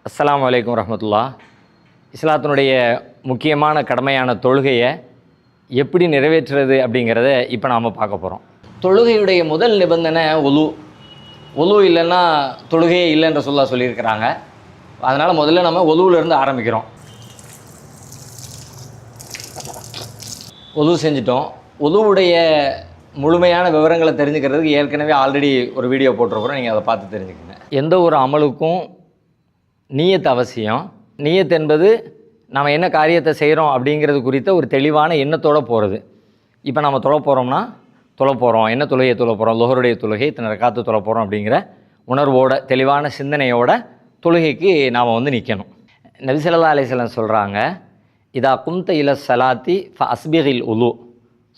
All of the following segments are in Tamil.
அஸ்ஸலாமு அலைக்கும் வரஹ்மத்துல்லாஹ். இஸ்லாத்தினுடைய முக்கியமான கடமையான தொழுகையை எப்படி நிறைவேற்றுறது அப்படிங்கிறத இப்போ நாம் பார்க்க போகிறோம். தொழுகையுடைய முதல் நிபந்தனை ஒலு இல்லைன்னா தொழுகையே இல்லைன்ற சொல்லியிருக்கிறாங்க. அதனால் முதல்ல நம்ம ஒலுவிலேருந்து ஆரம்பிக்கிறோம். ஒலு செஞ்சிட்டோம். ஒலுவுடைய முழுமையான விவரங்களை தெரிஞ்சுக்கிறதுக்கு ஏற்கனவே ஆல்ரெடி ஒரு வீடியோ போட்டிருக்கிறோம், நீங்கள் அதை பார்த்து தெரிஞ்சுக்கோங்க. எந்த ஒரு அமலுக்கும் நியத் அவசியம். நியத் என்பது நம்ம என்ன காரியத்தை செய்கிறோம் அப்படிங்கிறது குறித்த ஒரு தெளிவான எண்ணத்தோடு போகிறது. இப்போ நம்ம தொழ போகிறோம்னா என்ன தொழுகையை தொழ போகிறோம், லுஹருடைய தொழுகை இத்தனை ரக்காத்து தொழ போகிறோம் அப்படிங்கிற உணர்வோட தெளிவான சிந்தனையோட தொழுகைக்கு நாம் நிற்கணும். நபி ஸல்லல்லாஹு அலைஹி வஸல்லம் சொல்கிறாங்க, இதா கும்த இல ஸலாத்தி ஃப அஸ்பிகில் உலு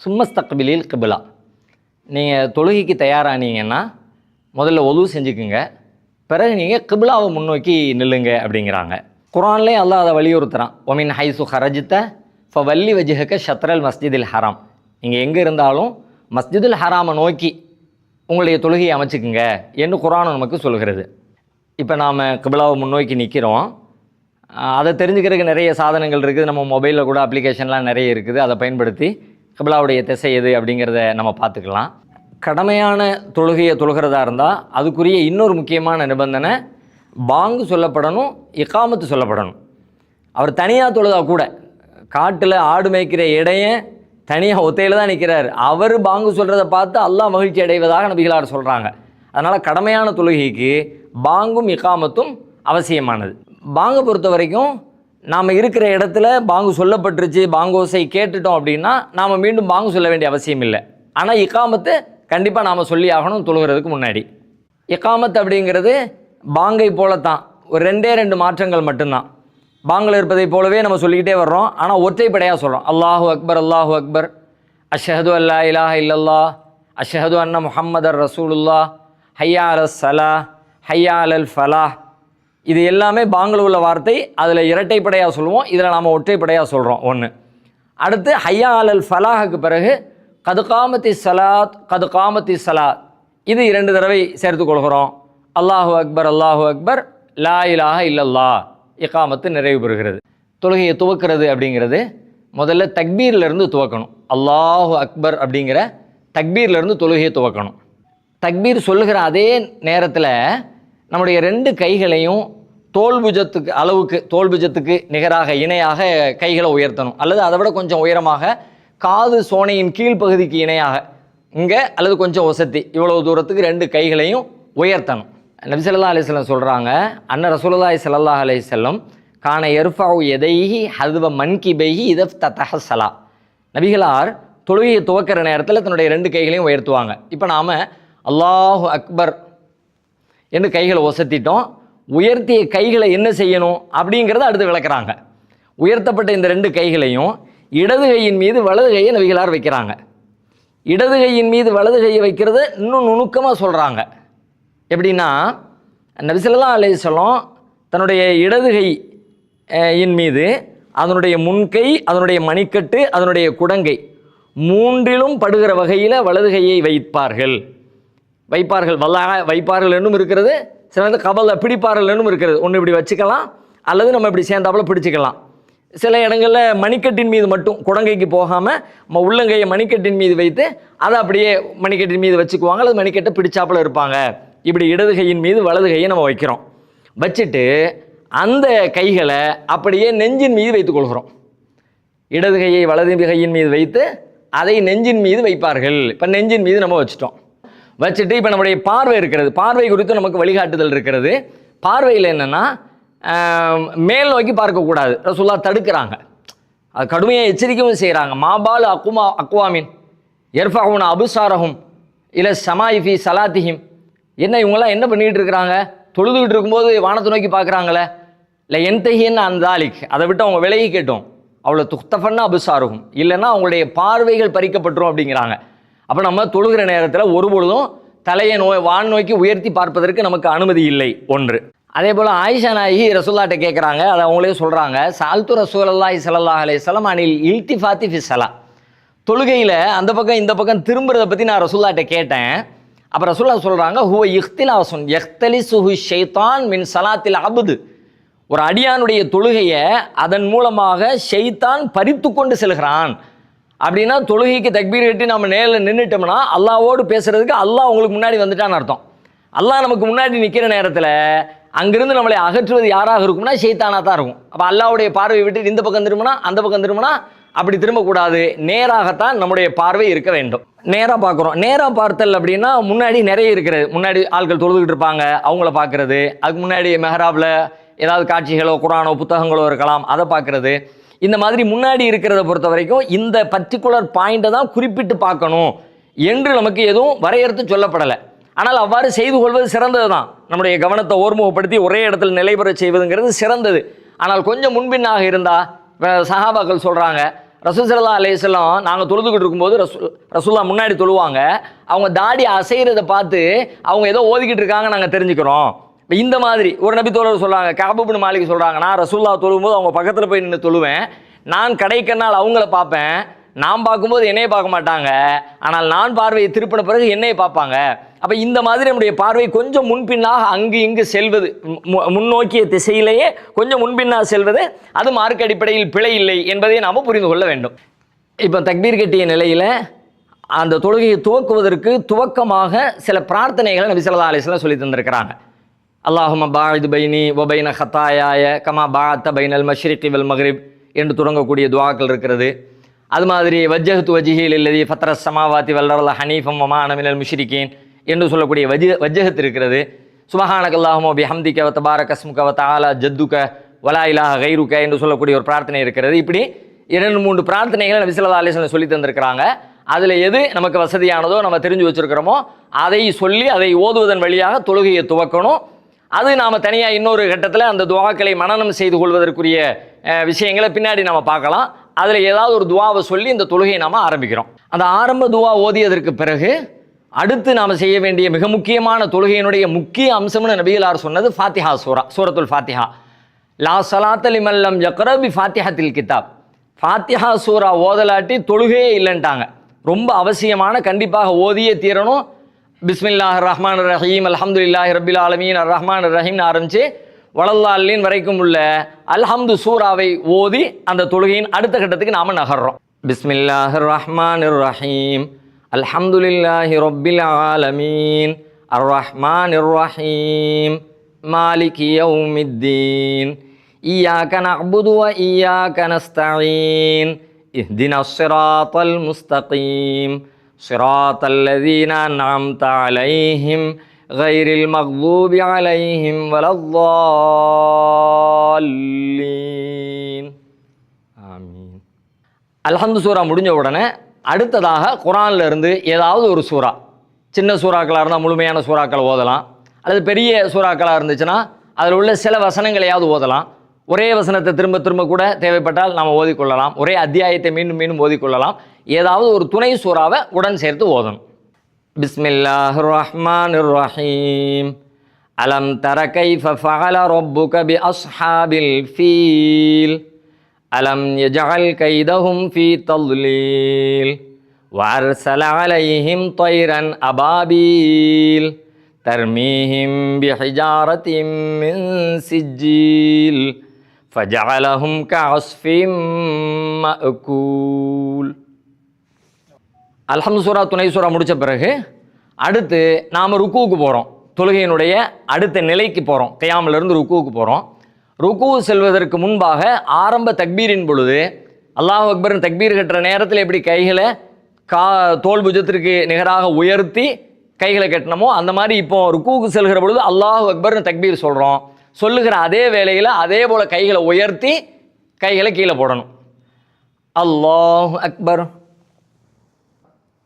சும்மஸ்தக்பிலில் கிபிலா. நீங்கள் தொழுகைக்கு தயாரானீங்கன்னா முதல்ல ஒலு செஞ்சுக்குங்க, பிறகு நீங்கள் கிபிலாவை முன்னோக்கி நில்லுங்க அப்படிங்கிறாங்க. குர்ஆன்லேயே அல்லாஹ் அதை வலியுறுத்துகிறான். ஒமின் ஹைசு ஹரஜித்த ஃப வல்லி வஜ்ஹக ஷத்ரல் மஸ்ஜிதில் ஹராம். நீங்கள் எங்கே இருந்தாலும் மஸ்ஜிதுல் ஹராமை நோக்கி உங்களுடைய தொழுகையை அமைச்சுக்குங்க என்று குர்ஆன் நமக்கு சொல்கிறது. இப்போ நாம் கிபிலாவை முன்னோக்கி நிற்கிறோம். அதை தெரிஞ்சுக்கிறதுக்கு நிறைய சாதனங்கள் இருக்குது. நம்ம மொபைலில் கூட அப்ளிகேஷன்லாம் நிறைய இருக்குது. அதை பயன்படுத்தி கிபிலாவுடைய திசை எது அப்படிங்கிறத நம்ம பார்த்துக்கலாம். கடமையான தொழுகையை தொழுகிறதா இருந்தால் அதுக்குரிய இன்னொரு முக்கியமான நிபந்தனை பாங்கு சொல்லப்படணும், இகாமத்து சொல்லப்படணும். அவர் தனியாக தொழுதா கூட, காட்டில் ஆடு மேய்க்கிற இடையன் தனியாக ஒத்தையில் தான் நிற்கிறார், அவர் பாங்கு சொல்கிறத பார்த்து அல்லாஹ் மகிழ்ச்சி அடைவதாக நபிகளார் சொல்கிறாங்க. அதனால் கடமையான தொழுகைக்கு பாங்கும் இகாமத்தும் அவசியமானது. பாங்கை பொறுத்த வரைக்கும் நாம் இருக்கிற இடத்துல பாங்கு சொல்லப்பட்டுருச்சு, பாங்கோசை கேட்டுட்டோம் அப்படின்னா நாம் மீண்டும் பாங்கு சொல்ல வேண்டிய அவசியம் இல்லை. ஆனால் இகாமத்து கண்டிப்பாக நாம் சொல்லி ஆகணும் தொழுகிறதுக்கு முன்னாடி. இகாமத் அப்படிங்கிறது பாங்கை போலத்தான், ஒரு ரெண்டு மாற்றங்கள் மட்டும்தான். பாங்கில் இருப்பதை போலவே நம்ம சொல்லிக்கிட்டே வர்றோம், ஆனால் ஒற்றைப்படையாக சொல்கிறோம். அல்லாஹு அக்பர் அல்லாஹு அக்பர், அஷ்ஹது அல்லா இலாஹ இல்லல்லாஹ், அஷ்ஹது அன்ன முஹம்மதர் ரசூலுல்லாஹ், ஹய்யா அலஸ் ஸலா, ஹய்யா அலல் ஃபலாஹ். இது எல்லாமே பாங்கில் உள்ள வார்த்தை. அதில் இரட்டைப்படையாக சொல்லுவோம், இதில் நாம் ஒற்றைப்படையாக சொல்கிறோம். ஒன்று. அடுத்து ஹய்யா அலல் ஃபலாஹுக்கு பிறகு கது காமத்தி சலாத், இது 2 தடவை சேர்த்து கொள்கிறோம். அல்லாஹு அக்பர் லா இலாஹ இல்லல்லாஹ், இகாமத்து நிறைவு பெறுகிறது. தொழுகையை துவக்கிறது அப்படிங்கிறது முதல்ல தக்பீர்லேருந்து துவக்கணும். அல்லாஹு அக்பர் அப்படிங்கிற தக்பீர்லேருந்து தொழுகையை துவக்கணும். தக்பீர் சொல்லுகிற அதே நேரத்தில் நம்முடைய 2 கைகளையும் தோல்புஜத்துக்கு நிகராக இணையாக கைகளை உயர்த்தணும், அல்லது அதை விட கொஞ்சம் உயரமாக காது சோனையின் கீழ்ப்பகுதிக்கு இணையாக இங்கே அல்லது கொஞ்சம் ஒசத்தி இவ்வளவு தூரத்துக்கு 2 கைகளையும் உயர்த்தணும். நபி ஸல்லல்லாஹு அலைஹி வஸல்லம் சொல்கிறாங்க, அன்ன ரசூலுல்லாஹி ஸல்லல்லாஹு அலைஹி வஸல்லம் கான யர்ஃபஉ யதைஹி ஹதுவ மன்கிபைஹி இதஃப்தஹ ஸலா. நபிகளார் தொழுகையை துவக்கிற நேரத்தில் தன்னுடைய 2 கைகளையும் உயர்த்துவாங்க. இப்போ நாம் அல்லாஹு அக்பர் என்று கைகளை ஒசத்திட்டோம். உயர்த்திய கைகளை என்ன செய்யணும் அப்படிங்கிறத அடுத்து விளக்குறாங்க. உயர்த்தப்பட்ட இந்த 2 கைகளையும் இடது கையின் மீது வலது கையை நபிகளார் வைக்கிறாங்க. இடது கையின் மீது வலது கையை வைக்கிறது இன்னும் நுணுக்கமாக சொல்கிறாங்க. எப்படின்னா, நபி ஸல்லல்லாஹு அலைஹி வஸல்லம் தன்னுடைய இடது கையின் மீது அதனுடைய முன்கை, அதனுடைய மணிக்கட்டு, அதனுடைய குடங்கை 3லும் படுகிற வகையில் வலது கையை வைப்பார்கள். வைப்பார்கள் என்னும் இருக்கிறது, சில நேரத்தில் கபலை பிடிப்பார்கள் என்னும் இருக்கிறது. ஒன்று இப்படி வச்சுக்கலாம், அல்லது நம்ம இப்படி சேர்ந்தாப்புல பிடிச்சிக்கலாம். சில இடங்களில் மணிக்கட்டின் மீது மட்டும், குடங்கைக்கு போகாமல் உள்ளங்கையை மணிக்கட்டின் மீது வைத்து அதை அப்படியே மணிக்கட்டின் மீது வச்சுக்குவாங்க, அல்லது மணிக்கட்டை பிடிச்சாப்புல இருப்பாங்க. இப்படி இடது கையின் மீது வலது கையை நம்ம வைக்கிறோம். வச்சுட்டு அந்த கைகளை அப்படியே நெஞ்சின் மீது வைத்துக்கொள்கிறோம். இடது கையை வலது கையின் மீது வைத்து அதை நெஞ்சின் மீது வைப்பார்கள். இப்போ நெஞ்சின் மீது நம்ம வச்சுட்டோம். வச்சுட்டு இப்போ நம்முடைய பார்வை இருக்கிறது, பார்வை குறித்து நமக்கு வழிகாட்டுதல் இருக்கிறது. பார்வையில் என்னென்னா, மேல் நோக்கி பார்க்கக்கூடாது. ரசூலுல்லாஹ் தடுக்கிறாங்க, அது கடுமையாக எச்சரிக்கையும் செய்கிறாங்க. மாபால் அக்வாமின் யர்ஃபஉன அபுசாரஹும் இல ஸமாஇ ஃபீ ஸலாத்திஹிம். என்ன இவங்கெல்லாம் என்ன பண்ணிகிட்டு இருக்கிறாங்க, தொழுதுகிட்டு இருக்கும்போது வானத்தை நோக்கி பார்க்குறாங்களே. இல்லை என்தஹின்னு அந்தாலிக், அதை விட்டு அவங்க விலகி கேட்டோம். அவ்வளோ துக்தஃபன்னா அபுசாரஹும், இல்லைன்னா அவங்களுடைய பார்வைகள் பறிக்கப்பட்டுரும் அப்படிங்கிறாங்க. அப்போ நம்ம தொழுகிற நேரத்தில் ஒருபொழுதும் தலையை வான் நோக்கி உயர்த்தி பார்ப்பதற்கு நமக்கு அனுமதி இல்லை. ஒன்று. அதே போல் ஆயிஷா நாயகி ரசூலுல்லாஹ்ட்ட கேட்குறாங்க, அதை அவங்களே சொல்கிறாங்க, சால்து ரசூலுல்லாஹி ஸல்லல்லாஹு அலைஹி வஸல்லம் அனில் இல்திஃபாத்தி ஃபி ஸலா. தொழுகையில் அந்த பக்கம் இந்த பக்கம் திரும்புறதை பற்றி நான் ரசூலுல்லாஹ்ட்ட கேட்டேன். அப்போ ரசூலுல்லாஹ் சொல்கிறாங்க, ஹுவ இஹ்திலாசுன் யஹ்தலிசுஹு ஷைத்தான் மின் ஸலாத்தில் அப்து. ஒரு அடியானுடைய தொழுகையை அதன் மூலமாக ஷைத்தான் பறித்து கொண்டு செல்கிறான். அப்படின்னா தொழுகைக்கு தக்பீர் கட்டி நம்ம நேரில் நின்றுட்டோம்னா அல்லாவோடு பேசுறதுக்கு அல்லாஹ் உங்களுக்கு முன்னாடி வந்துட்டான்னு அர்த்தம். அல்லாஹ் நமக்கு முன்னாடி நிற்கிற நேரத்தில் அங்கிருந்து நம்மளை அகற்றுவது யாராக இருக்கும்னா ஷைத்தானாக தான் இருக்கும். அப்போ அல்லாவுடைய பார்வை விட்டு இந்த பக்கம் திரும்பினா அந்த பக்கம் திரும்பினா அப்படி திரும்பக்கூடாது. நேராகத்தான் நம்முடைய பார்வை இருக்க வேண்டும். நேராக பார்க்குறோம். நேராக பார்த்தல் அப்படின்னா முன்னாடி நிறைய இருக்கிறது. முன்னாடி ஆட்கள் தொழுதுகிட்டு இருப்பாங்க, அவங்கள பார்க்கறது. அதுக்கு முன்னாடி மெஹராபில் ஏதாவது காட்சிகளோ குரானோ புத்தகங்களோ இருக்கலாம், அதை பார்க்கறது. இந்த மாதிரி முன்னாடி இருக்கிறத பொறுத்த வரைக்கும் இந்த பர்டிகுலர் பாயிண்ட்டை தான் குறிப்பிட்டு பார்க்கணும் என்று நமக்கு எதுவும் வரையறுத்து சொல்லப்படலை. ஆனால் அவ்வாறு செய்து கொள்வது சிறந்தது தான். நம்முடைய கவனத்தை ஓர்முகப்படுத்தி ஒரே இடத்துல நிலைபெற செய்வதுங்கிறது சிறந்தது. ஆனால் கொஞ்சம் முன்பின்னாக இருந்தால், சஹாபாக்கள் சொல்கிறாங்க, ரசூல் ஸல்லல்லாஹு அலைஹி வஸல்லம் நாங்கள் தொழுதுகிட்டு இருக்கும்போது ரசூலுல்லாஹ் முன்னாடி தொழுவாங்க, அவங்க தாடி அசைகிறத பார்த்து அவங்க ஏதோ ஓதிக்கிட்டு இருக்காங்க நாங்கள் தெரிஞ்சுக்கிறோம். இந்த மாதிரி ஒரு நபி தோழர் சொல்கிறாங்க, கஅப் இப்னு மாலிக் சொல்கிறாங்க, நான் ரசூலுல்லாஹ் தொழும்போது அவங்க பக்கத்தில் போய் நின்று தொழுவேன், நான் கடைக்கண்ணால் அவங்கள பார்ப்பேன், நான் பார்க்கும்போது என்னையை பார்க்க மாட்டாங்க, ஆனால் நான் பார்வையை திருப்பின பிறகு என்னையை பார்ப்பாங்க. அப்போ இந்த மாதிரி நம்முடைய பார்வை கொஞ்சம் முன்பின்னாக அங்கு இங்கு செல்வது, முன்னோக்கிய திசையிலேயே கொஞ்சம் முன்பின்னாக செல்வது, அது மார்க்க அடிப்படையில் பிழை இல்லை என்பதை நாம் புரிந்து கொள்ள வேண்டும். இப்போ தக்பீர் கட்டிய நிலையில் அந்த தொழுகையை துவக்குவதற்கு துவக்கமாக சில பிரார்த்தனைகளை நபி ஸல்லல்லாஹு அலைஹி வஸல்லம் சொல்லி தந்திருக்கிறாங்க. அல்லாஹும்ம பாஇத் பைனி வ பைன ஹத்தாயாய கமா பாஅத்த பைனல் மஷ்ரிகி வல் மக்ரிப் என்று தொடங்கக்கூடிய துஆக்கள் இருக்கிறது. அது மாதிரி வஜ்ஜஹ்து வஜ்ஹி லில்லதி ஃபத்ரஸ் ஸமாவாதி வல் அர்த ஹனீஃபம் வ மா அன மினல் முஷ்ரிகீன் என்று சொல்லக்கூடிய வஜ்ஜஹத் இருக்கிறது. சுப்ஹானக அல்லாஹும்ம பிஹம்திக வ தபாரக ஸ்முக வ தஆலா ஜத்துக வலா இலாஹ கைருக என்று சொல்லக்கூடிய ஒரு பிரார்த்தனை இருக்கிறது. இப்படி 2-3 பிரார்த்தனைகளை நபி ஸல்லல்லாஹு அலைஹி வஸல்லம் சொல்லி தந்திருக்கிறாங்க. அதில் எது நமக்கு வசதியானதோ நம்ம தெரிஞ்சு வச்சுருக்கிறோமோ அதை சொல்லி அதை ஓதுவதன் வழியாக தொழுகையை துவக்கணும். அது நாம் தனியாக இன்னொரு கட்டத்தில் அந்த துவாக்களை மனனம் செய்து கொள்வதற்குரிய விஷயங்களை பின்னாடி நம்ம பார்க்கலாம். அதில் ஏதாவது ஒரு துவாவை சொல்லி இந்த தொழுகையை நாம் ஆரம்பிக்கிறோம். அந்த ஆரம்ப துவா ஓதியதற்கு பிறகு அடுத்து நாம் செய்ய வேண்டிய மிக முக்கியமான தொழுகையினுடைய முக்கிய அம்சம்னு நபிகளார் சொன்னது ஃபாத்திஹா சூரத்துல் ஃபாத்திஹா. லா ஸலாத்த லிமன் லம் யக்ரா பி ஃபாத்திஹத்தில் கிதாப். ஃபாத்திஹா சூரா ஓதலாட்டி தொழுகையே இல்லைன்ட்டாங்க. ரொம்ப அவசியமான, கண்டிப்பாக ஓதியே தீரணும். பிஸ்மில்லாஹிர் ரஹ்மானிர் ரஹீம் அல்ஹம்துலில்லாஹி ரப்பில் ஆலமீன் அர் ரஹ்மான் ரஹீம்னு ஆரம்பித்து வலல்லாலின் வரைக்கும் உள்ள அல்ஹம்து சூராவை ஓதி அந்த தொழுகையின் அடுத்த கட்டத்துக்கு நாம் நகர்றோம். பிஸ்மில்லாஹிர் ரஹ்மானிர் ரஹீம் அல்ஹம்துலில்லாஹி ரப்பில் ஆலமீன் அர் ரஹ்மானிர் ரஹீம் மாலிகி யௌமித்தீன் இய்யாக நஅ்புது வ இய்யாக நஸ்தஈன் இஹ்தினஸ் ஸிராத்தல் முஸ்தகீம் ஸிராத்தல் லதீன அன்அம்த அலைஹிம் கைரில் மக்தூபி அலைஹிம் வலல்லாலீன். ஆமீன். அல்ஹம்து சூரா முடிஞ்ச உடனே அடுத்ததாக குர்ஆன்ல இருந்து ஏதாவது ஒரு சூரா, சின்ன சூறாக்களாக இருந்தால் முழுமையான சூறாக்களை ஓதலாம், அல்லது பெரிய சூறாக்களாக இருந்துச்சுன்னா அதில் உள்ள சில வசனங்களையாவது ஓதலாம். ஒரே வசனத்தை திரும்ப திரும்ப கூட தேவைப்பட்டால் நாம் ஓதிக்கொள்ளலாம். ஒரே அத்தியாயத்தை மீண்டும் மீண்டும் ஓதிக்கொள்ளலாம். ஏதாவது ஒரு துணை சூறாவை உடன் சேர்த்து ஓதணும். பிஸ்மில்லாஹிர் ரஹ்மானிர் ரஹீம் அலம் தர கைஃப ஃபஅல ரப்புக பி அஸ்ஹாபில் ஃபீல் அலம் யஜஅல் கைதஹும் ஃபீ தضلீல் வஅர்ஸல அலைஹிம் தைரன் அபாபீல் தர்மீஹிம் பிஹிஜாரத்தின் மின் சிஜ்ஜீல் ஃபஜஅலஹும் கஅஸ்ஃபின் மஅகூல். அல்ஹம்து சூரா துணை சூரா முடித்த பிறகு அடுத்து நாம் ருக்குவுக்கு போகிறோம். தொழுகையினுடைய அடுத்த நிலைக்கு போகிறோம். கியாமிலிருந்து ருக்குவுக்கு போகிறோம். ருக்கு செல்வதற்கு முன்பாக ஆரம்ப தக்பீரின் பொழுது அல்லாஹ் அக்பர்னு தக்பீர் கட்டுற நேரத்தில் எப்படி கைகளை தோல் புஜத்திற்கு நிகராக உயர்த்தி கைகளை கட்டினமோ அந்த மாதிரி இப்போ ருக்குவுக்கு செல்கிற பொழுது அல்லாஹ் அக்பர்னு தக்பீர் சொல்கிறோம். சொல்லுகிற அதே வேளையில் அதே போல் கைகளை உயர்த்தி கைகளை கீழே போடணும். அல்லாஹ் அக்பர்.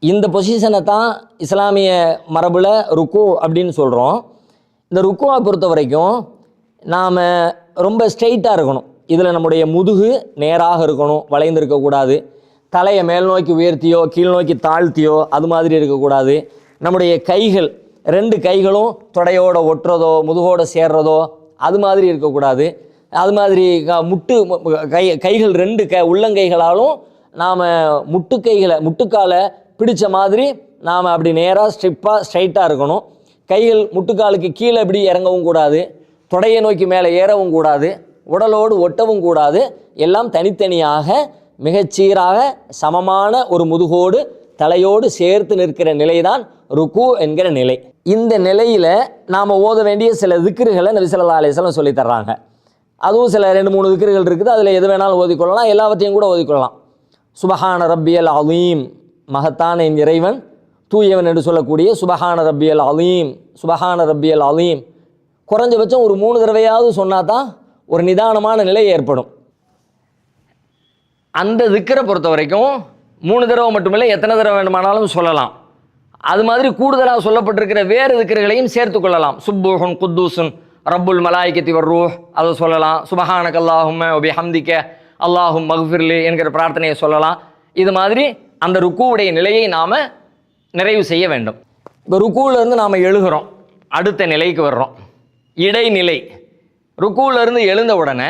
இந்த பொசிஷனை தான் இஸ்லாமிய மரபில் ருக்கு அப்படின்னு சொல்கிறோம். இந்த ருக்குவை பொறுத்த வரைக்கும் நாம் ரொம்ப ஸ்ட்ரெயிட்டாக இருக்கணும். இதில் நம்முடைய முதுகு நேராக இருக்கணும், வளைந்திருக்கக்கூடாது. தலையை மேல் நோக்கி உயர்த்தியோ கீழ் நோக்கி தாழ்த்தியோ அது மாதிரி இருக்கக்கூடாது. நம்முடைய கைகள் 2 கைகளும் தொடையோடு ஒட்டுறதோ முதுகோடு சேர்றதோ அது மாதிரி இருக்கக்கூடாது. அது மாதிரி கைகள் 2 உள்ளங்கைகளாலும் நாம் முட்டுக்காலை பிடிச்ச மாதிரி நாம் அப்படி நேராக ஸ்ட்ரைட்டாக இருக்கணும். கைகள் முட்டுக்காலுக்கு கீழே இப்படி இறங்கவும் கூடாது, தொடையை நோக்கி மேலே ஏறவும் கூடாது. உடலோடு ஒட்டவும் கூடாது. எல்லாம் தனித்தனியாக மிகச்சீராக சமமான ஒரு முதுகோடு தலையோடு சேர்த்து நிற்கிற நிலைதான் ருக்கு என்கிற நிலை. இந்த நிலையில் நாம் ஓத வேண்டிய சில திக்ருகளை நபி ஸல்லல்லாஹு அலைஹி வஸல்லம் சொல்லி தர்றாங்க. அதுவும் சில 2-3 திக்ருகள் இருக்குது. அதில் எது வேணாலும் ஓதிக்கொள்ளலாம், எல்லாவற்றையும் கூட ஓதிக்கொள்ளலாம். சுபஹான ரப்பியல் அலீம், மகத்தான என் இறைவன் தூயவன் என்று சொல்லக்கூடிய சுபஹான ரப்பியல் அலீம், சுபஹான ரப்பியல் அலீம் குறைஞ்சபட்சம் ஒரு 3 தடவையாவது சொன்னால் தான் ஒரு நிதானமான நிலை ஏற்படும். அந்த திக்கரை பொறுத்த வரைக்கும் 3 தடவை மட்டுமில்லை, எத்தனை தடவை வேண்டுமானாலும் சொல்லலாம். அது மாதிரி கூடுதலாக சொல்லப்பட்டிருக்கிற வேறு திக்கர்களையும் சேர்த்து கொள்ளலாம். சுப்புஹுன் குத்தூசுன் ரப்புல் மலாய்கத்தி வர்ரூஹ் அதை சொல்லலாம். சுபஹானக அல்லாஹும்ம வபிஹம்திக அல்லாஹும் மக்ஃபிர்லி என்கிற பிரார்த்தனையை சொல்லலாம். இது மாதிரி அந்த ருக்குவுடைய நிலையை நாம் நிறைவு செய்ய வேண்டும். இப்போ ருக்குவிலேருந்து நாம் எழுகிறோம், அடுத்த நிலைக்கு வர்றோம். இடைநிலை ருக்குவிலேருந்து எழுந்த உடனே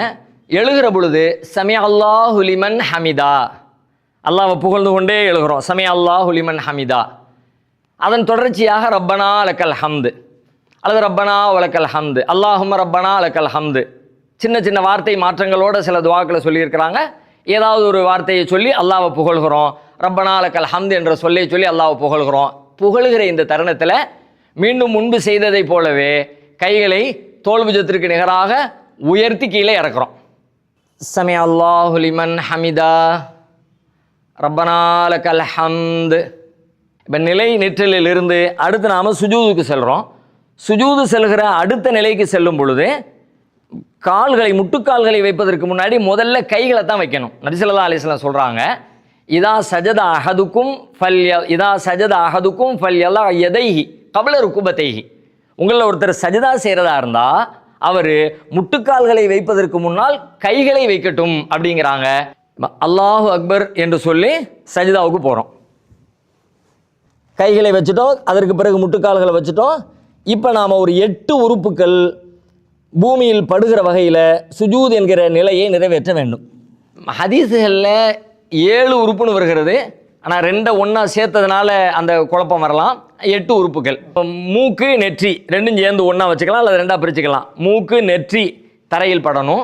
எழுகிற பொழுது சமி அல்லாஹு லிமன் ஹமிதா, அல்லாஹ்வை புகழ்ந்து கொண்டே எழுகிறோம். சமி அல்லாஹு லிமன் ஹமிதா. அதன் தொடர்ச்சியாக ரப்பனா லக்கல் ஹம்து அல்லது ரப்பனா வலக்கல் ஹம்து, அல்லாஹும்ம ரப்பனா லக்கல் ஹம்து. சின்ன சின்ன வார்த்தை மாற்றங்களோட சில துவாக்களை சொல்லியிருக்கிறாங்க. ஏதாவது ஒரு வார்த்தையை சொல்லி அல்லாஹ்வை புகழ்கிறோம். ரப்பனா லக்கல் ஹம்து என்ற சொல்லை சொல்லி அல்லாஹ்வை புகழ்கிறோம். புகழ்கிற இந்த தருணத்தில் மீண்டும் முன்பு செய்ததை போலவே கைகளை தோள்புஜத்திற்கு நிகராக உயர்த்தி கீழே இறக்குறோம். சமி அல்லாஹு லிமன் ஹமிதா ரப்பனா லக்கல் ஹம்து. இப்போ நிலை நிற்றலில் இருந்து அடுத்து நாம் சுஜூதுக்கு செல்கிறோம். சுஜூது செல்கிற அடுத்த நிலைக்கு செல்லும் பொழுது கால்களை முட்டுக்கால்களை வைப்பதற்கு முன்னாடி முதல்ல கைகளை தான் வைக்கணும். நபி ஸல்லல்லாஹு அலைஹி வஸல்லம் சொல்கிறாங்க, இதா சஜத அஹதுக்கும் ஃபல்யலா யதைஹி கப்ல ருக்குபத்தைஹி. உங்களில் ஒருத்தர் சஜதா செய்கிறதா இருந்தால் அவர் முட்டுக்கால்களை வைப்பதற்கு முன்னால் கைகளை வைக்கட்டும் அப்படிங்கிறாங்க. அல்லாஹு அக்பர் என்று சொல்லி சஜிதாவுக்கு போகிறோம். கைகளை வச்சுட்டோம், அதற்கு பிறகு முட்டுக்கால்களை வச்சுட்டோம். இப்போ நாம் ஒரு 8 உறுப்புகள் பூமியில் படுகிற வகையில் சுஜூத் என்கிற நிலையை நிறைவேற்ற வேண்டும். ஹதீஸுகளில் 7 உறுப்புன்னு வருகிறது. ஆனால் 2 ஒன்றா சேர்த்ததுனால அந்த குழப்பம் வரலாம். 8 உறுப்புகள். இப்போ மூக்கு நெற்றி 2 சேர்ந்து ஒன்றா வச்சுக்கலாம் அல்லது 2ஆக பிரிச்சுக்கலாம். மூக்கு நெற்றி தரையில் படணும்,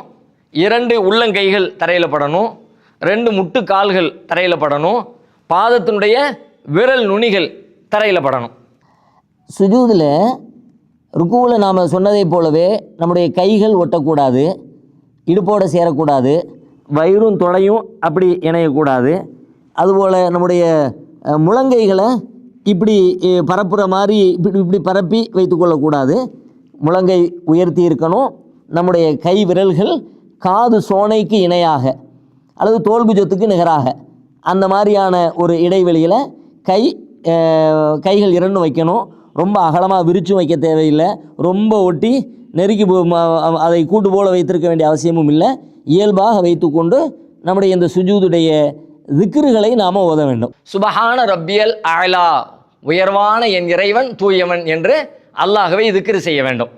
2 உள்ளங்கைகள் தரையில் படணும், 2 முட்டுக்கால்கள் தரையில் படணும், பாதத்தினுடைய விரல் நுனிகள் தரையில் படணும். சுஜூதில் ருக்குவில் நாம் சொன்னதை போலவே நம்முடைய கைகள் ஒட்டக்கூடாது, இடுப்போடு சேரக்கூடாது, வயிறும் தொடையும் அப்படி இணையக்கூடாது. அதுபோல் நம்முடைய முழங்கைகளை இப்படி பரப்புகிற மாதிரி இப்படி பரப்பி வைத்து கொள்ளக்கூடாது. முழங்கை உயர்த்தி இருக்கணும். நம்முடைய கை விரல்கள் காது சோனைக்கு இணையாக அல்லது தோள்புஜத்துக்கு நிகராக அந்த மாதிரியான ஒரு இடைவெளியில் கைகள் 2 வைக்கணும். ரொம்ப அகலமாக விரிச்சும் வைக்க தேவையில்லை, ரொம்ப ஒட்டி நெருக்கி அதை கூட்டு போல வைத்திருக்க வேண்டிய அவசியமும் இல்லை. இயல்பாக வைத்துக்கொண்டு நம்முடைய இந்த சுஜூதுடைய திக்ருகளை நாம் ஓத வேண்டும். சுபஹான ரப்பியல் அலா, உயர்வான என் இறைவன் தூயவன் என்று அல்லாஹ்வை திக்ரு செய்ய வேண்டும்.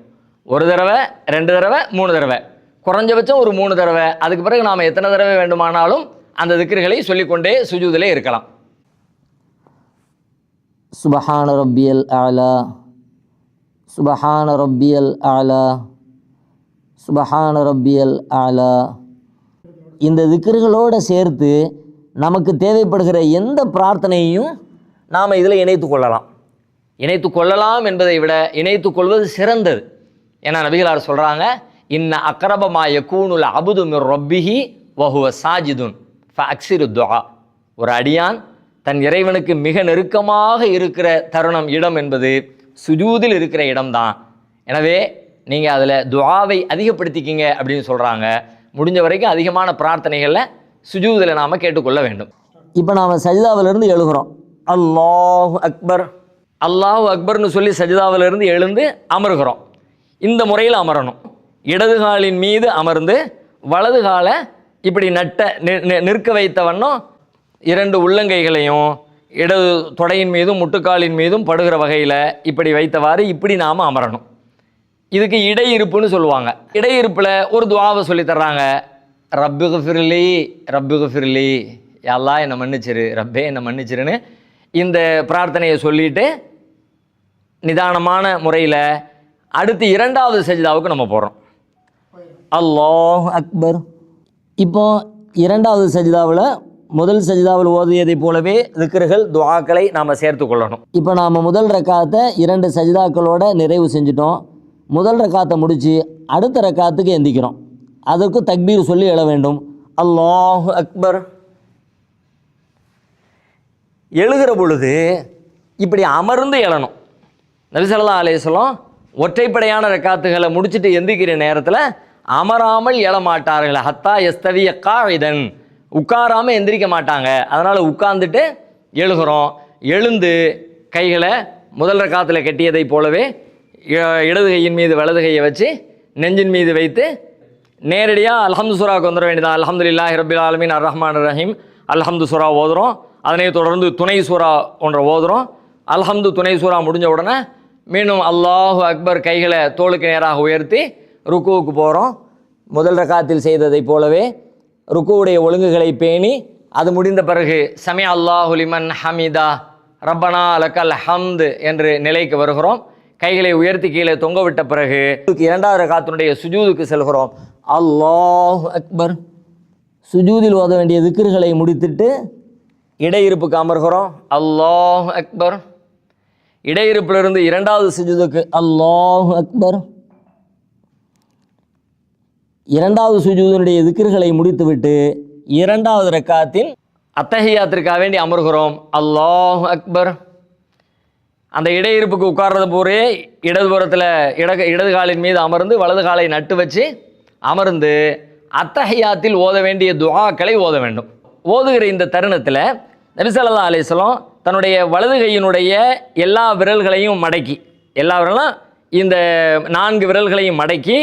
1 தடவை, 2 தடவை, 3 தடவை, குறைஞ்சபட்சம் ஒரு 3 தடவை. அதுக்கு பிறகு நாம் எத்தனை தடவை வேண்டுமானாலும் அந்த திக்ருகளை சொல்லிக்கொண்டே சுஜூதிலே இருக்கலாம். சுபஹான ரப்பியல் அலா, சுபஹான ரப்பியல் அலா, சுபஹான ரப்பியல் அலா. இந்த திக்ருகளோடு சேர்த்து நமக்கு தேவைப்படுகிற எந்த பிரார்த்தனையையும் நாம் இதில் இணைத்து கொள்ளலாம். இணைத்து கொள்ளலாம் என்பதை விட இணைத்து கொள்வது சிறந்தது. ஏன்னா நபிகளார் சொல்கிறாங்க, இன்ன அக்ரபமா யகூனுல் அபுது மிர் ரப்பிஹி வஹுவ சாஜிதுன் ஃபஅக்ஸிரு துஆ. ஒரு அடியான் தன் இறைவனுக்கு மிக நெருக்கமாக இருக்கிற தருணம் இடம் என்பது சுஜூதில் இருக்கிற இடம்தான். எனவே நீங்கள் அதில் துஆவை அதிகப்படுத்திக்கிங்க அப்படின்னு சொல்கிறாங்க. முடிஞ்ச வரைக்கும் அதிகமான பிரார்த்தனைகளில் சுஜூதில் நாம் கேட்டுக்கொள்ள வேண்டும். இப்போ நாம் சஜிதாவிலிருந்து எழுகிறோம். அல்லாஹு அக்பர், அல்லாஹு அக்பர்னு சொல்லி சஜிதாவிலிருந்து எழுந்து அமர்கிறோம். இந்த முறையில் அமரணும். இடது காலின் மீது அமர்ந்து வலது காலை இப்படி நிற்க வைத்த வண்ணம் 2 உள்ளங்கைகளையும் இடது தொடையின் மீதும் முட்டுக்காலின் மீதும் படுகிற வகையில் இப்படி வைத்தவாறு இப்படி நாம் அமரணும். இதுக்கு இடையிருப்புன்னு சொல்லுவாங்க. இடையிருப்பில் ஒரு துஆவை சொல்லி தர்றாங்க. ரப்புகுஃபிர்லி ரப்புகுஃபிர்லி, யல்லா என்னை மன்னிச்சிரு, ரப்பே என்னை மன்னிச்சிருன்னு இந்த பிரார்த்தனையை சொல்லிட்டு நிதானமான முறையில் அடுத்து 2வது சஜிதாவுக்கு நம்ம போகிறோம். அல்லாஹ் அக்பர். இப்போ இரண்டாவது சஜிதாவில் முதல் சஜிதாவில் ஓதியதை போலவே திக்ருகள் துஆக்களை நாம் சேர்த்து கொள்ளணும். இப்போ நாம் முதல் ரக்காத்தை 2 சஜிதாக்களோட நிறைவு செஞ்சிட்டோம். முதல் ரக்காத்தை முடித்து அடுத்த ரக்காத்துக்கு எந்திக்கிறோம். அதற்கு தக்பீர் சொல்லி எழ வேண்டும். அல்லாஹ் அக்பர். எழுகிற பொழுது இப்படி அமர்ந்து எழணும். நபி ஸல்லல்லாஹு அலைஹி வஸல்லம் ஒற்றைப்படையான ரக்காத்துகளை முடிச்சுட்டு எந்திக்கிற நேரத்தில் அமராமல் எழமாட்டார்கள். ஹத்தா யஸ்தவிய காஇதன், உட்காராமல் எந்திரிக்க மாட்டாங்க. அதனால் உட்கார்ந்துட்டு எழுகிறோம். எழுந்து கைகளை முதல் ரக்காத்தில் கட்டியதை போலவே இடது கையின் மீது வலது கையை வச்சு நெஞ்சின் மீது வைத்து நேரடியாக அல்ஹம்து சூராவுக்கு வந்துட வேண்டியதான். அல்ஹம்துலில்லாஹி ரப்பில் ஆலமீன் அர் ரஹ்மான் ரஹீம் அல்ஹம்து சூரா ஓதுறோம். அதனை தொடர்ந்து துணை சூரா ஒன்றை ஓதுறோம். அல்ஹம்து துணை சூரா முடிஞ்ச உடனே மீண்டும் அல்லாஹு அக்பர் கைகளை தோளுக்கு நேராக உயர்த்தி ருக்குவுக்கு போகிறோம். முதல் ரக்காத்தில் செய்ததை போலவே ருக்குவுடைய ஒழுங்குகளை பேணி அது முடிந்த பிறகு சமி அல்லாஹு லிமன் ஹமிதா ரப்பனா லக்கல் ஹம்து என்று நிலைக்கு வருகிறோம். கைகளை உயர்த்தி கீழே தொங்க விட்ட பிறகு இரண்டாவது ரக்காத்தினுடைய சுஜூதுக்கு செல்கிறோம். அல்லாஹு அக்பர். சுஜூதில் ஓத வேண்டிய திக்ருகளை முடித்துட்டு இடையிருப்புக்கு அமர்கிறோம். அல்லாஹு அக்பர். இடையிருப்பிலிருந்து இரண்டாவது சுஜூதுக்கு அல்லாஹு அக்பர். இரண்டாவது சுஜூதினுடைய திக்ருகளை முடித்துவிட்டு இரண்டாவது ரக்காத்தின் அத்தஹியாத்திற்காக வேண்டி அமர்கிறோம். அல்லாஹு அக்பர். அந்த இடையிருப்புக்கு உட்கார்றது போரே இடதுபுறத்தில் இடது காலின் மீது அமர்ந்து வலது காலை நட்டு வச்சு அமர்ந்து அத்தஹியாத்தில் ஓத வேண்டிய துஆக்களை ஓத வேண்டும். ஓதுகிற இந்த தருணத்தில் நபி ஸல்லல்லாஹு அலைஹி வஸல்லம் தன்னுடைய வலது கையினுடைய எல்லா விரல்களையும் மடக்கி, எல்லா விரலும் இந்த 4 விரல்களையும் மடக்கி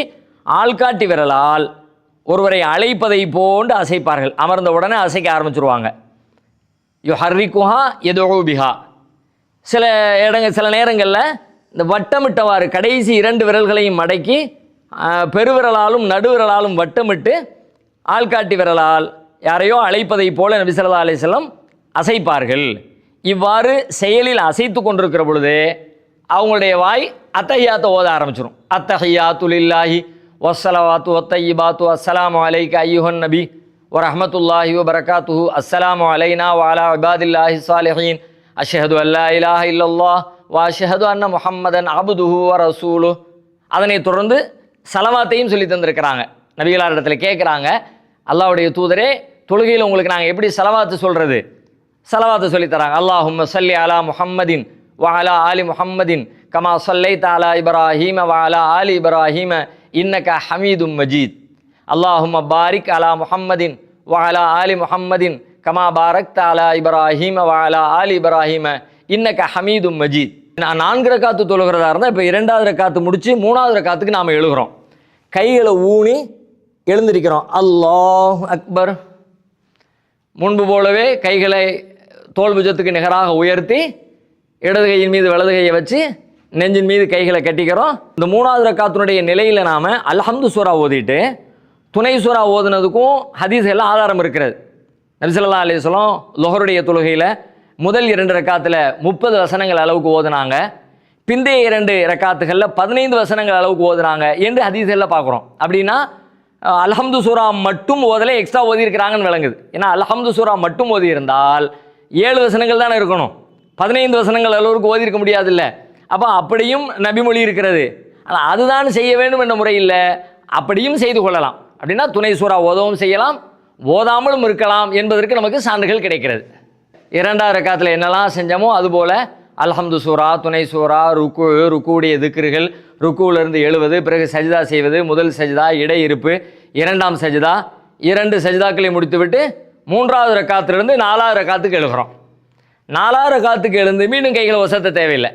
ஆள்காட்டி விரலால் ஒருவரை அழைப்பதை போன்று அசைப்பார்கள். அமர்ந்த உடனே அசைக்க ஆரம்பிச்சிருவாங்க. யுஹர்ரிகுஹா யதுஉ பிஹா. சில நேரங்களில் இந்த வட்டமிட்டவாறு கடைசி 2 விரல்களையும் மடக்கி பெருவிரலாலும் நடுவிரலாலும் வட்டமிட்டு ஆள்காட்டி விரலால் யாரையோ அழைப்பதை போல நபி ஸல்லல்லாஹு அலைஹி வஸல்லம் அசைப்பார்கள். இவ்வாறு செயலில் அசைத்து கொண்டிருக்கிற பொழுது அவங்களுடைய வாய் அத்தஹியாத்தை ஓத ஆரம்பிச்சிடும். அத்தஹியாத்து லில்லாஹி வஸ்ஸலவாத்து வத்தய்யிபாத்து அஸ்ஸலாமு அலைக்க ஐயுஹன் நபி வரஹ்மத்துல்லாஹி வபரகாத்துஹு அஸ்ஸலாமு அலைனா வஅலா இபாதில்லாஹி ஸாலிஹீன் அஷ்ஹது அல்லா இலாஹ இல்லல்லாஹ் வ அஷ்ஹது அன்ன முஹம்மதன் அப்துஹு வ ரசூலுஹ். அதனை தொடர்ந்து சலவாத்தையும் சொல்லி தந்திருக்கிறாங்க. நபிகளார் இடத்துல கேட்குறாங்க, அல்லாஹ்வுடைய தூதரே, தொழுகையில் உங்களுக்கு நாங்கள் எப்படி சலவாத்து சொல்கிறது? சலவாத்து சொல்லித்தராங்க. அல்லாஹும்ம ஸல்லி அலா முஹம்மதின் வ அலா ஆலி முஹம்மதின் கமா ஸல்லைத அலா இப்ராஹீம வ அலா ஆலி இப்ராஹீம இன்னக ஹமீதும் மஜீத். அல்லாஹும்ம பாரிக் அலா முஹம்மதின் வ அலா ஆலி முஹம்மதின் கமா பாரக்த அலா இப்ராஹீம வ அலா ஆலி இப்ராஹீம இன்னக ஹமீதும் மஜீத். நான் 4 ரக்காத்து தொழுகிறதா இருந்தால் இப்போ 2வது ரக்காத்து முடித்து 3வது ரக்காத்துக்கு நாம் எழுகிறோம். கைகளை ஊனி எழுந்திருக்கிறோம். அல்லாஹ் அக்பர். முன்பு போலவே கைகளை தோள் புஜத்துக்கு நிகராக உயர்த்தி இடது கையின் மீது வலது கையை வச்சு நெஞ்சின் மீது கைகளை கட்டிக்கிறோம். இந்த 3வது ரக்காத்தினுடைய நிலையில் நாம் அல்ஹம்து சூரா ஓதிட்டு துணை சூரா ஓதுனதுக்கும் ஹதீஸ் எல்லாம் ஆதாரம் இருக்கிறது. நபி ஸல்லல்லாஹு அலைஹி வஸல்லம் லுஹருடைய தொழுகையில் முதல் 2 ரக்காத்தில் 30 வசனங்கள் அளவுக்கு ஓதுனாங்க. பிந்தைய 2 ரக்காத்துகளில் 15 வசனங்கள் அளவுக்கு ஓதுனாங்க என்று ஹதீஸில் பார்க்குறோம். அப்படின்னா அல்ஹம்து சூரா மட்டும் ஓதலை எக்ஸ்ட்ரா ஓதியிருக்கிறாங்கன்னு விளங்குது. ஏன்னா அல்ஹம்து சூரா மட்டும் ஓதி இருந்தால் 7 வசனங்கள் தானே இருக்கணும், 15 வசனங்கள் அளவுக்கு ஓதியிருக்க முடியாதுல்ல. அப்போ அப்படியும் நபிமொழி இருக்கிறது. ஆனால் அதுதான் செய்ய வேண்டும் என்ற முறையில் அப்படியும் செய்து கொள்ளலாம். அப்படின்னா துணை சூரா ஓதவும் செய்யலாம், ஓதாமலும் இருக்கலாம் என்பதற்கு நமக்கு சான்றுகள் கிடைக்கிறது. 2வது ரக்காத்தில் என்னெல்லாம் செஞ்சோமோ அதுபோல் அல்ஹம்து சூரா, துணை சூரா, ருக்குவுடைய திக்ருகள், ருக்குவிலிருந்து எழுவது, பிறகு சஜிதா செய்வது, முதல் சஜிதா, இடையிருப்பு, 2ஆம் சஜிதா, 2 சஜிதாக்களை முடித்துவிட்டு 3வது ரக்காத்திலிருந்து 4வது ரக்காத்துக்கு எழுகிறோம். 4வது ரக்காத்துக்கு எழுந்து மீண்டும் கைகளை ஒசத்த தேவையில்லை.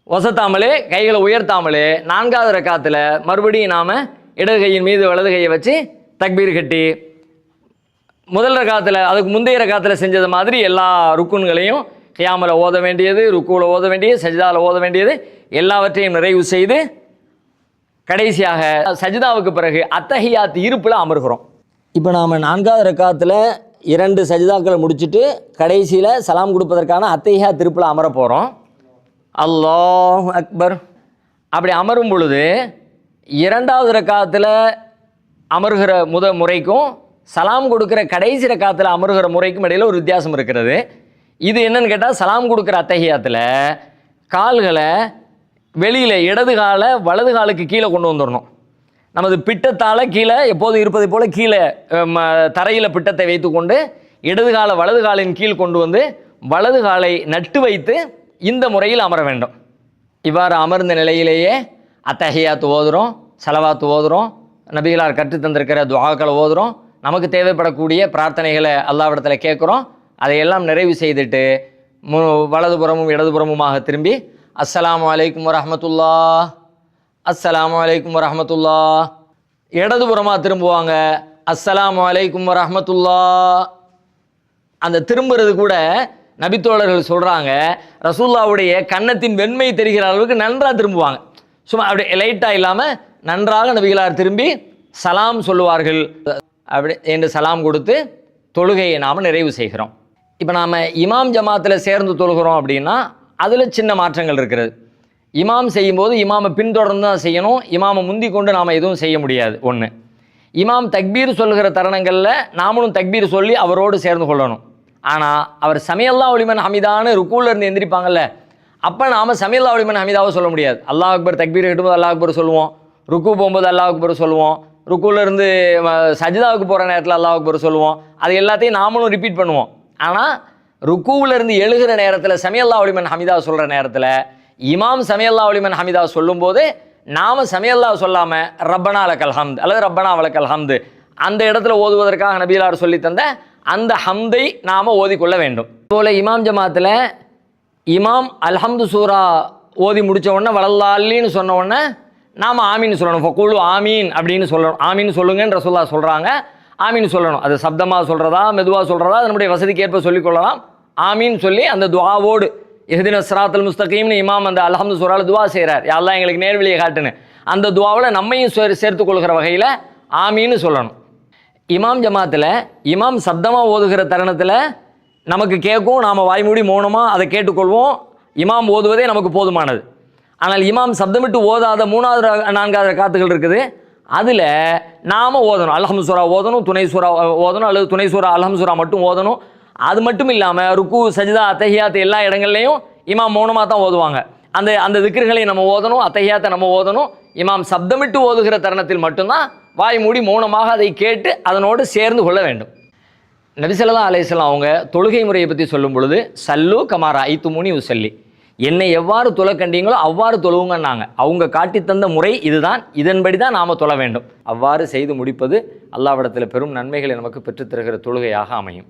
ஒசத்தாமலே கைகளை உயர்த்தாமலே 4வது ரக்காத்தில் மறுபடியும் நாம் இடது கையின் மீது வலது கையை வச்சு தக்பீர் கட்டி முதல் ரக்காத்தில் அதுக்கு முந்தைய ரக்காத்தில் செஞ்சது மாதிரி எல்லா ருக்குன்களையும் கியாமில் ஓத வேண்டியது, ருக்குவில் ஓத வேண்டியது, சஜிதாவில் ஓத வேண்டியது எல்லாவற்றையும் நிறைவு செய்து கடைசியாக சஜிதாவுக்கு பிறகு அத்தஹியாத் இருப்பில் அமர்கிறோம். இப்போ நாம் 4வது ரக்காத்தில் 2 சஜிதாக்களை முடிச்சுட்டு கடைசியில் சலாம் கொடுப்பதற்கான அத்தஹியாத் இருப்பில் அமர போகிறோம். அல்லாஹ் அக்பர். அப்படி அமரும் பொழுது 2வது ரக்காத்தில் அமர்கிற முறைக்கும் சலாம் கொடுக்குற கடைசி ரக்காத்தில் அமர்கிற முறைக்கும் இடையில் ஒரு வித்தியாசம் இருக்கிறது. இது என்னன்னு கேட்டால், சலாம் கொடுக்குற அத்தஹியாத்தில் கால்களை வெளியில் இடது காலை வலது காலுக்கு கீழே கொண்டு வந்துடணும். நமது பிட்டத்தால் கீழே எப்போதும் இருப்பதை போல் கீழே தரையில் பிட்டத்தை வைத்து கொண்டு இடது காலை வலது காலின் கீழ் கொண்டு வந்து வலது காலை நட்டு வைத்து இந்த முறையில் அமர வேண்டும். இவ்வாறு அமர்ந்த நிலையிலேயே அத்தஹியாத்து ஓதுறோம், சலவாத்து ஓதுறோம், நபிகளார் கற்று தந்திருக்கிற துஆக்களை ஓதுறோம், நமக்கு தேவைப்படக்கூடிய பிரார்த்தனைகளை அல்லாஹ்விடத்தில் கேட்குறோம். அதையெல்லாம் நிறைவு செய்துட்டு வலதுபுறமும் இடதுபுறமுமாக திரும்பி அஸ்ஸலாமு அலைக்கும் வரஹ்மத்துல்லாஹ், அஸ்ஸலாமு அலைக்கும் வரஹ்மத்துல்லாஹ். இடதுபுறமாக திரும்புவாங்க, அஸ்ஸலாமு அலைக்கும் வரஹ்மத்துல்லாஹ். அந்த திரும்புறது கூட நபித்தோழர்கள் சொல்கிறாங்க, ரசூலுல்லாவுடைய கன்னத்தின் வெண்மை தெரிகிற அளவுக்கு நன்றாக திரும்புவாங்க. சும்மா அப்படி லைட்டாக இல்லாமல் நன்றாக நபிகளார் திரும்பி சலாம் சொல்லுவார்கள். அப்படி என்று சலாம் கொடுத்து தொழுகையை நாம் நிறைவு செய்கிறோம். இப்போ நாம் இமாம் ஜமாத்தில் சேர்ந்து தொழுகிறோம் அப்படின்னா அதில் சின்ன மாற்றங்கள் இருக்கிறது. இமாம் செய்யும்போது இமாமை பின்தொடர்ந்து தான் செய்யணும். இமாமை முந்தி கொண்டு நாம் எதுவும் செய்ய முடியாது. ஒன்று, இமாம் தக்பீர் சொல்லுகிற தருணங்களில் நாமளும் தக்பீர் சொல்லி அவரோடு சேர்ந்து கொள்ளணும். ஆனால் அவர் சமியல்லாஹு லிமன் ஹமீதான்னு ருக்கூல இருந்து எந்திரிப்பாங்கல்ல, அப்போ நாம் சமியல்லாஹு லிமன் ஹமீதாவை சொல்ல முடியாது. அல்லாஹ் அக்பர் தக்பீர் கட்டும்போது அல்லாஹ் அக்பர் சொல்லுவோம், ருக்கு போகும்போது அல்லாஹ் அக்பர் சொல்லுவோம், ருக்கூலேருந்து சஜிதாவுக்கு போகிற நேரத்தில் அல்லாஹ் அக்பர் சொல்லுவோம். அது எல்லாத்தையும் நாமளும் ரிப்பீட் பண்ணுவோம். ஆனால் ருக்கூவிலேருந்து எழுகிற நேரத்தில் சமியல்லாஹு லிமன் ஹமீதா சொல்கிற நேரத்தில் இமாம் சமியல்லாஹு லிமன் ஹமீதா சொல்லும்போது நாம் சமியல்லாஹ் சொல்லாமல் ரப்பனா லக்கல் ஹம்த் அல்லது ரப்பனா வலக்கல் ஹம்து அந்த இடத்துல ஓதுவதற்காக நபிகளார் சொல்லி தந்த அந்த ஹம்தை நாம் ஓதிக்கொள்ள வேண்டும். இதுபோல் இமாம் ஜமாத்தில் இமாம் அல்ஹம்து சூரா ஓதி முடித்த உடனே வலல்லாலின்னு சொன்ன உடனே நாம் ஆமீன் சொல்லணும். ஃபக்கூலு ஆமீன் அப்படின்னு சொல்லணும். ஆமீன் சொல்லுங்கன்னு ரசூலுல்லாஹ் சொல்கிறாங்க. ஆமீன் சொல்லணும். அது சப்தமாக சொல்கிறதா மெதுவாக சொல்கிறதா அது நம்முடைய வசதிக்கு ஏற்ப சொல்லிக்கொள்ளலாம். ஆமீன் சொல்லி அந்த துஆவோடு இஹ்தின ஸிராத்தல் முஸ்தகீம்னு இமாம் அந்த அல்ஹம்து சூரால துஆ செய்கிறார், யா அல்லாஹ் எங்களுக்கு நேர்வழியை காட்டுன்னு. அந்த துஆவில் நம்மையும் சேர்த்து கொள்கிற வகையில் ஆமீன்னு சொல்லணும். இமாம் ஜமாத்தில் இமாம் சப்தமாக ஓதுகிற தருணத்தில் நமக்கு கேட்கும், நாம் வாய்மூடி மௌனமாக அதை கேட்டுக்கொள்வோம். இமாம் ஓதுவதே நமக்கு போதுமானது. ஆனால் இமாம் சப்தமிட்டு ஓதாத 3வது 4வது ரக்காத்துகள் இருக்குது. அதில் நாம் ஓதணும், அல்ஹம்து சூரா ஓதணும், துணை சூரா ஓதணும், அல்லது துணை சூரா அல்ஹம்து சூரா மட்டும் ஓதணும். அது மட்டும் இல்லாமல் ருக்கு சஜிதா அத்தஹியாத் எல்லா இடங்கள்லையும் இமாம் மௌனமாக தான் ஓதுவாங்க. அந்த திக்ர்களை நம்ம ஓதணும், அத்தஹியாத்தை நம்ம ஓதணும். இமாம் சப்தமிட்டு ஓதுகிற தருணத்தில் மட்டும்தான் வாய் மூடி மௌனமாக அதை கேட்டு அதனோடு சேர்ந்து கொள்ள வேண்டும். நபி ஸல்லல்லாஹு அலைஹி வஸல்லம் அவங்க தொழுகை முறையை பற்றி சொல்லும் பொழுது சல்லு கமாரா ஐத்துமுனி உசல்லி, என்னை எவ்வாறு தொழ கண்டீங்களோ அவ்வாறு தொழுவுங்கன்னாங்க. அவங்க காட்டி தந்த முறை இதுதான், இதன்படி தான் நாம் தொழ வேண்டும். அவ்வாறு செய்து முடிப்பது அல்லாஹ்விடத்தில் பெரும் நன்மைகளை நமக்கு பெற்றுத்தருகிற தொழுகையாக அமையும்.